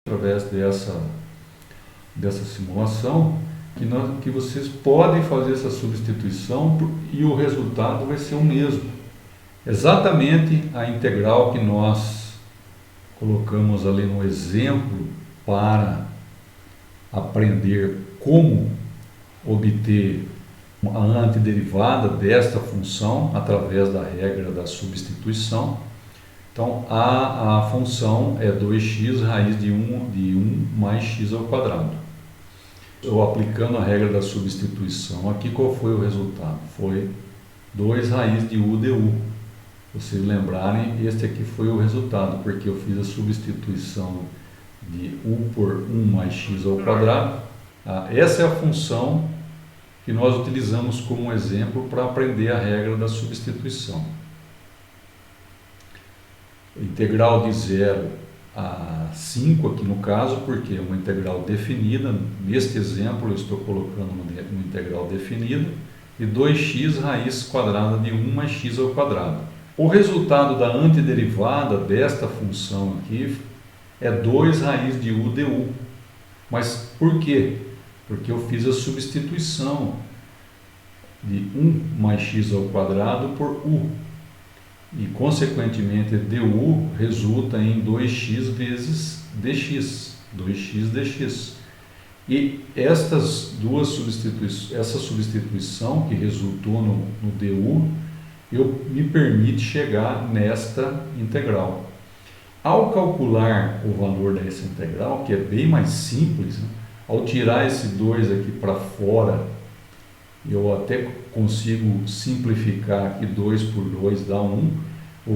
através dessa simulação que vocês podem fazer essa substituição e o resultado vai ser o mesmo. Exatamente a integral que nós colocamos ali no exemplo para aprender como obter a antiderivada desta função através da regra da substituição. Então, a função é 2x raiz de 1 mais x ao quadrado. Eu aplicando a regra da substituição aqui, qual foi o resultado? Foi 2 raiz de u du. Se vocês lembrarem, este aqui foi o resultado, porque eu fiz a substituição de u por 1 mais x ao quadrado. Essa é a função que nós utilizamos como exemplo para aprender a regra da substituição. Integral de 0 a 5 aqui no caso, porque é uma integral definida. Neste exemplo eu estou colocando uma integral definida, e 2x raiz quadrada de 1 mais x ao quadrado. O resultado da antiderivada desta função aqui é 2 raiz de u du. Mas por quê? Porque eu fiz a substituição de 1 mais x ao quadrado por u. E, consequentemente, du resulta em 2x vezes dx, 2x dx. E essa substituição que resultou no du, me permite chegar nesta integral. Ao calcular o valor dessa integral, que é bem mais simples, né? Ao tirar esse 2 aqui para fora, eu até consigo simplificar aqui 2 por 2 dá 1,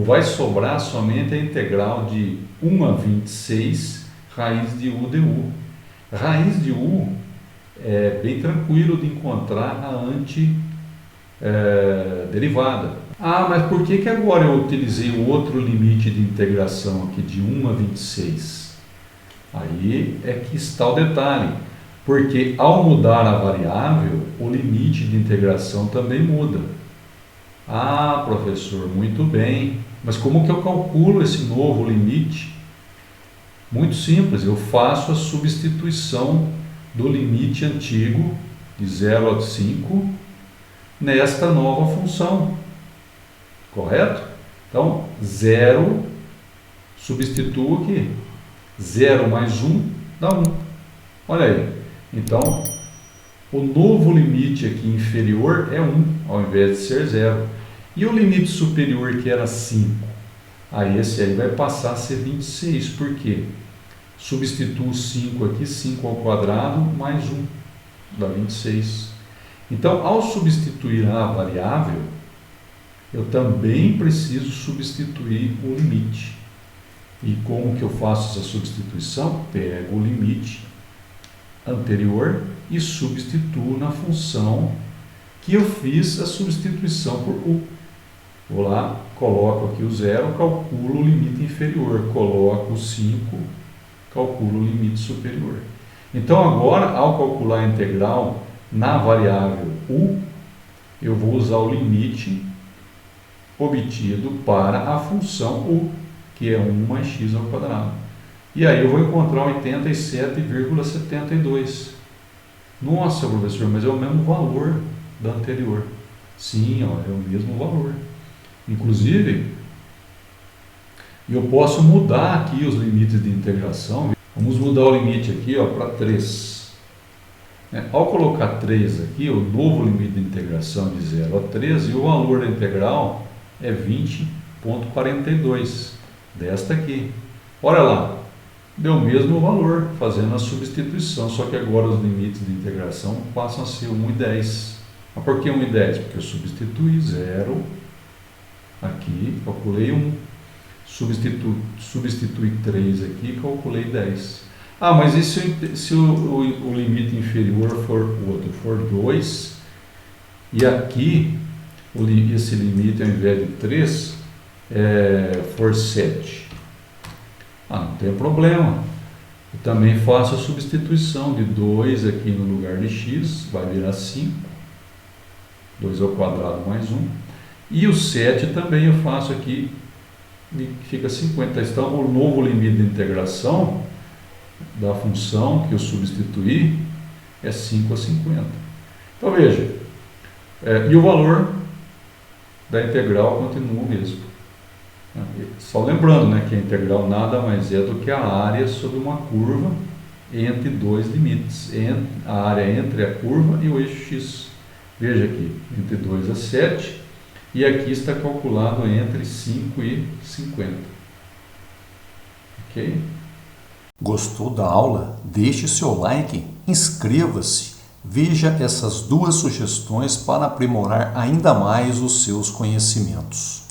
vai sobrar somente a integral de 1 a 26 raiz de u du. Raiz de u é bem tranquilo de encontrar a antiderivada. Mas por que agora eu utilizei o outro limite de integração aqui de 1 a 26? Aí é que está o detalhe. Porque ao mudar a variável, o limite de integração também muda. Professor, muito bem. Mas como que eu calculo esse novo limite? Muito simples, eu faço a substituição do limite antigo, de 0 a 5, nesta nova função. Correto? Então, 0, substituo aqui. 0 mais 1 dá 1. Olha aí. Então, o novo limite aqui inferior é 1, ao invés de ser 0. E o limite superior, que era 5? Esse aí vai passar a ser 26. Por quê? Substituo 5 aqui, 5 ao quadrado, mais 1, dá 26. Então, ao substituir a variável, eu também preciso substituir o limite. E como que eu faço essa substituição? Pego o limite anterior e substituo na função que eu fiz a substituição por u. Vou lá, coloco aqui o 0, calculo o limite inferior, coloco o 5, calculo o limite superior. Então agora, ao calcular a integral na variável u, eu vou usar o limite obtido para a função u, que é 1 mais x ao quadrado. E aí eu vou encontrar 87,72. Nossa, professor, mas é o mesmo valor da anterior. Sim, é o mesmo valor. Inclusive, eu posso mudar aqui os limites de integração. Vamos mudar o limite aqui para 3. Ao colocar 3 aqui, o novo limite de integração de 0 a 3, e o valor da integral é 20,42 desta aqui. Olha lá, deu o mesmo valor, fazendo a substituição, só que agora os limites de integração passam a ser 1 e 10. Mas por que 1 e 10? Porque eu substituí 0 aqui, calculei 1, substituí 3 aqui, calculei 10. Mas e se o limite inferior for o outro, for 2, e aqui esse limite ao invés de 3 for 7? Não tem problema. Eu também faço a substituição de 2 aqui no lugar de x, vai virar 5. 2 ao quadrado mais 1. E o 7 também eu faço aqui, fica 50. Então, o novo limite de integração da função que eu substituí é 5 a 50. Então veja, e o valor da integral continua o mesmo. Só lembrando, né, que a integral nada mais é do que a área sobre uma curva entre dois limites, a área entre a curva e o eixo x. Veja aqui, entre 2 a 7, e aqui está calculado entre 5 e 50. Ok? Gostou da aula? Deixe seu like, inscreva-se, veja essas duas sugestões para aprimorar ainda mais os seus conhecimentos.